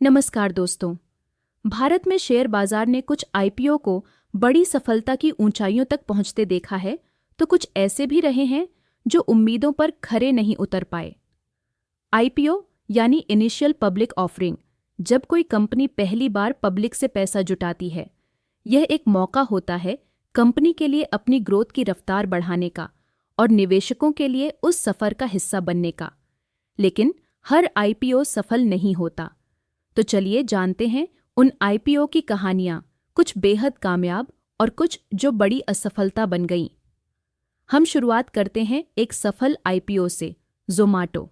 नमस्कार दोस्तों। भारत में शेयर बाजार ने कुछ आईपीओ को बड़ी सफलता की ऊंचाइयों तक पहुंचते देखा है, तो कुछ ऐसे भी रहे हैं जो उम्मीदों पर खरे नहीं उतर पाए। आईपीओ यानी इनिशियल पब्लिक ऑफरिंग, जब कोई कंपनी पहली बार पब्लिक से पैसा जुटाती है, यह एक मौका होता है कंपनी के लिए अपनी ग्रोथ की रफ्तार बढ़ाने का और निवेशकों के लिए उस सफर का हिस्सा बनने का। लेकिन हर आईपीओ सफल नहीं होता। तो चलिए जानते हैं उन आईपीओ की कहानियां, कुछ बेहद कामयाब और कुछ जो बड़ी असफलता बन गईं। हम शुरुआत करते हैं एक सफल आईपीओ से, ज़ोमैटो।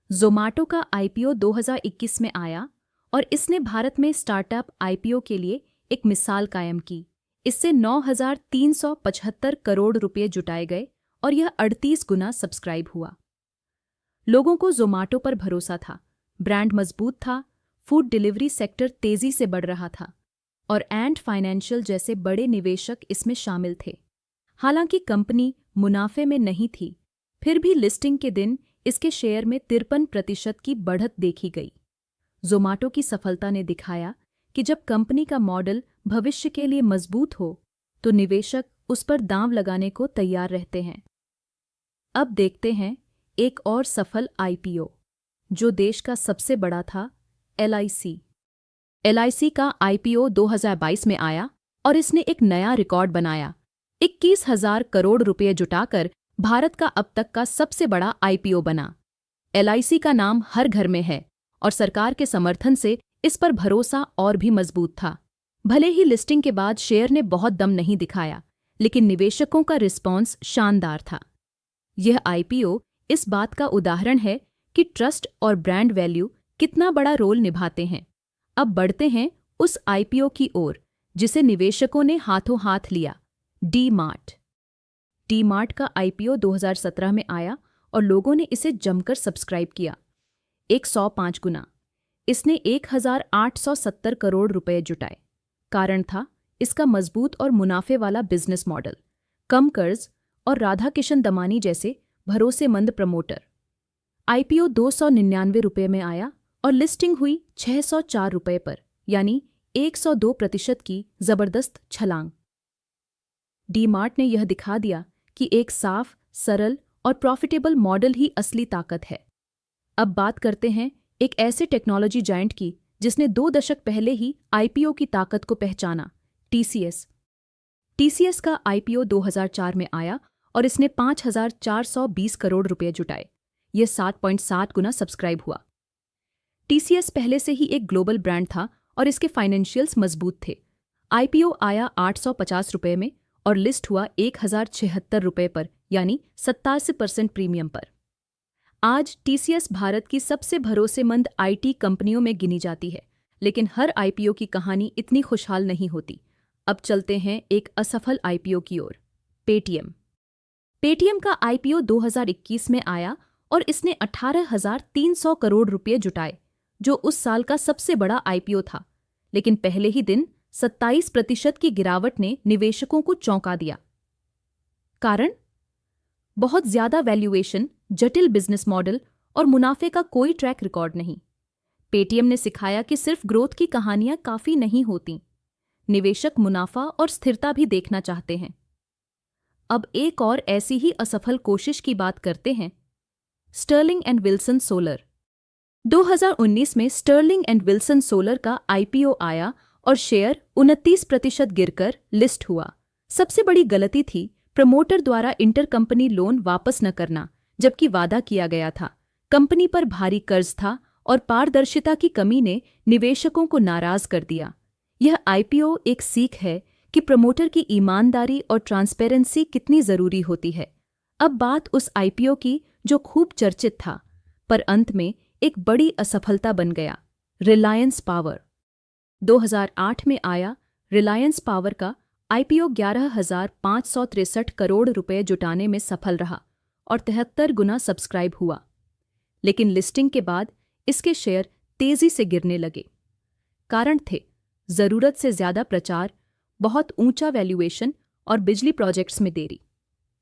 ज़ोमैटो का आईपीओ 2021 में आया और इसने भारत में स्टार्टअप आईपीओ के लिए एक मिसाल कायम की। इससे 9,375 करोड़ रुपए जुटाए गए और यह 38 गुना सब्सक्राइब हुआ। लोगों को ज़ोमैटो पर भरोसा था, ब्रांड मजबूत था, फूड डिलीवरी सेक्टर तेजी से बढ़ रहा था और एंड फाइनेंशियल जैसे बड़े निवेशक इसमें शामिल थे। हालांकि कंपनी मुनाफे में नहीं थी, फिर भी लिस्टिंग के दिन इसके शेयर में 53% की बढ़त देखी गई। ज़ोमैटो की सफलता ने दिखाया कि जब कंपनी का मॉडल भविष्य के लिए मजबूत हो तो निवेशक उस पर दांव लगाने को तैयार रहते हैं। अब देखते हैं एक और सफल आईपीओ जो देश का सबसे बड़ा था, एलआईसी। एलआईसी का आईपीओ 2022 में आया और इसने एक नया रिकॉर्ड बनाया। 21,000 करोड़ रुपए जुटाकर भारत का अब तक का सबसे बड़ा आईपीओ बना। एलआईसी का नाम हर घर में है और सरकार के समर्थन से इस पर भरोसा और भी मजबूत था। भले ही लिस्टिंग के बाद शेयर ने बहुत दम नहीं दिखाया, लेकिन निवेशकों का रिस्पॉन्स शानदार था। यह आईपीओ इस बात का उदाहरण है कि ट्रस्ट और ब्रांड वैल्यू कितना बड़ा रोल निभाते हैं। अब बढ़ते हैं उस आईपीओ की ओर जिसे निवेशकों ने हाथों हाथ लिया, डी मार्ट। डी मार्ट का आईपीओ 2017 में आया और लोगों ने इसे जमकर सब्सक्राइब किया, 105 गुना। इसने 1,870 करोड़ रुपए जुटाए। कारण था इसका मजबूत और मुनाफे वाला बिजनेस मॉडल, कम कर्ज और राधाकिशन दमानी जैसे भरोसेमंद प्रमोटर। आईपीओ 299 रुपये में आया और लिस्टिंग हुई 604 रुपये पर, यानी 102% की जबरदस्त छलांग। डी मार्ट ने यह दिखा दिया कि एक साफ, सरल और प्रॉफिटेबल मॉडल ही असली ताकत है। अब बात करते हैं एक ऐसे टेक्नोलॉजी जायंट की जिसने 2 दशक पहले ही आईपीओ की ताकत को पहचाना, टीसीएस। टीसीएस का आईपीओ 2004 में आया और इसने 5,420 करोड़ रुपए जुटाए। यह 7.7 गुना सब्सक्राइब हुआ। टीसीएस पहले से ही एक ग्लोबल ब्रांड था और इसके फाइनेंशियल्स मजबूत थे। आईपीओ आया 850 रुपये में और लिस्ट हुआ 1,076 रुपये पर, यानी 87% प्रीमियम पर। आज टीसीएस भारत की सबसे भरोसेमंद आईटी कंपनियों में गिनी जाती है, लेकिन हर आईपीओ की कहानी इतनी खुशहाल नहीं होती। अब चलते हैं एक असफल आईपीओ की ओर, पेटीएम। पेटीएम का आईपीओ 2021 में आया और इसने 18,300 करोड़ रुपए जुटाए, जो उस साल का सबसे बड़ा आईपीओ था। लेकिन पहले ही दिन 27% की गिरावट ने निवेशकों को चौंका दिया। कारण? बहुत ज्यादा वैल्यूएशन, जटिल बिजनेस मॉडल और मुनाफे का कोई ट्रैक रिकॉर्ड नहीं। पेटीएम ने सिखाया कि सिर्फ ग्रोथ की कहानियां काफी नहीं होती। निवेशक मुनाफा और स्थिरता भी देखना चाहते हैं। अब एक और ऐसी ही असफल कोशिश की बात करते हैं, स्टर्लिंग एंड विल्सन सोलर। 2019 में स्टर्लिंग एंड विल्सन सोलर का आईपीओ आया और शेयर 29% गिरकर लिस्ट हुआ। सबसे बड़ी गलती थी प्रमोटर द्वारा इंटरकंपनी लोन वापस न करना, जबकि वादा किया गया था। कंपनी पर भारी कर्ज था और पारदर्शिता की कमी ने निवेशकों को नाराज कर दिया। यह आईपीओ एक सीख है कि प्रमोटर की ईमानदारी और ट्रांसपेरेंसी कितनी जरूरी होती है। अब बात उस आईपीओ की जो खूब चर्चित था, पर अंत में एक बड़ी असफलता बन गया, रिलायंस पावर। 2008 में आया रिलायंस पावर का आईपीओ 11,563 करोड़ रुपए जुटाने में सफल रहा और 73 गुना सब्सक्राइब हुआ। लेकिन लिस्टिंग के बाद इसके शेयर तेजी से गिरने लगे। कारण थे जरूरत से ज्यादा प्रचार, बहुत ऊंचा वैल्यूएशन और बिजली प्रोजेक्ट्स में देरी।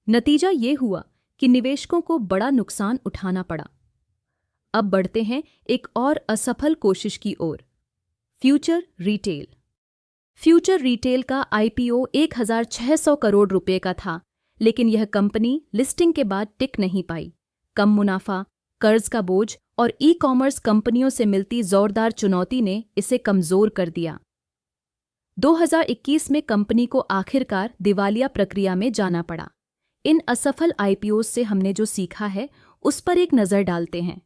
नतीजा ये हुआ कि निवेशकों को बड़ा नुकसान उठाना पड़ा। अब बढ़ते हैं एक और असफल कोशिश की ओर, फ्यूचर रिटेल। फ्यूचर रिटेल का आईपीओ 1600 करोड़ रुपए का था, लेकिन यह कंपनी लिस्टिंग के बाद टिक नहीं पाई। कम मुनाफा, कर्ज का बोझ और ई कॉमर्स कंपनियों से मिलती जोरदार चुनौती ने इसे कमजोर कर दिया। 2021 में कंपनी को आखिरकार दिवालिया प्रक्रिया में जाना पड़ा। इन असफल आईपीओ से हमने जो सीखा है उस पर एक नज़र डालते हैं।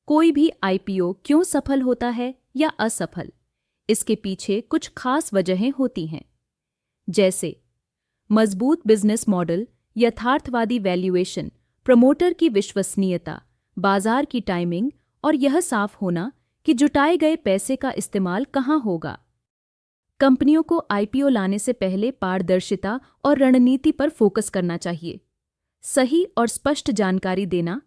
कोई भी आईपीओ क्यों सफल होता है या असफल, इसके पीछे कुछ खास वजहें होती हैं, जैसे मजबूत बिजनेस मॉडल, यथार्थवादी वैल्यूएशन, प्रमोटर की विश्वसनीयता, बाजार की टाइमिंग और यह साफ होना कि जुटाए गए पैसे का इस्तेमाल कहाँ होगा। कंपनियों को आईपीओ लाने से पहले पारदर्शिता और रणनीति पर फोकस करना चाहिए। सही और स्पष्ट जानकारी देना,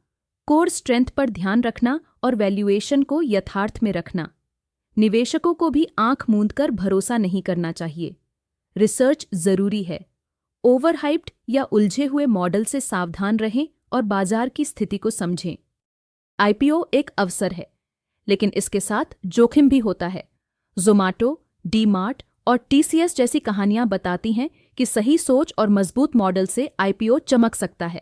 कोर स्ट्रेंथ पर ध्यान रखना और वैल्यूएशन को यथार्थ में रखना। निवेशकों को भी आंख मूंदकर भरोसा नहीं करना चाहिए। रिसर्च जरूरी है। ओवरहाइप्ड या उलझे हुए मॉडल से सावधान रहें और बाजार की स्थिति को समझें। आईपीओ एक अवसर है, लेकिन इसके साथ जोखिम भी होता है। ज़ोमैटो, डी-मार्ट और टीसीएस जैसी कहानियां बताती हैं कि सही सोच और मजबूत मॉडल से आईपीओ चमक सकता है।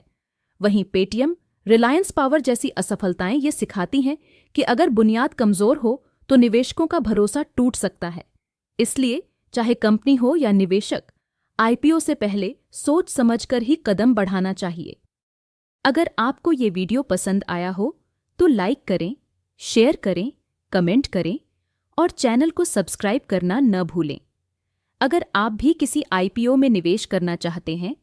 वहीं पेटीएम, रिलायंस पावर जैसी असफलताएं ये सिखाती हैं कि अगर बुनियाद कमजोर हो तो निवेशकों का भरोसा टूट सकता है। इसलिए चाहे कंपनी हो या निवेशक, आईपीओ से पहले सोच समझकर ही कदम बढ़ाना चाहिए। अगर आपको ये वीडियो पसंद आया हो तो लाइक करें, शेयर करें, कमेंट करें और चैनल को सब्सक्राइब करना न भूलें। अगर आप भी किसी आईपीओ में निवेश करना चाहते हैं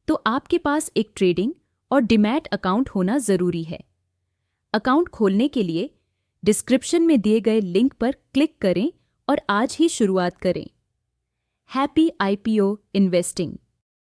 तो आपके पास एक ट्रेडिंग और डीमैट अकाउंट होना जरूरी है। अकाउंट खोलने के लिए डिस्क्रिप्शन में दिए गए लिंक पर क्लिक करें और आज ही शुरुआत करें। Happy IPO investing.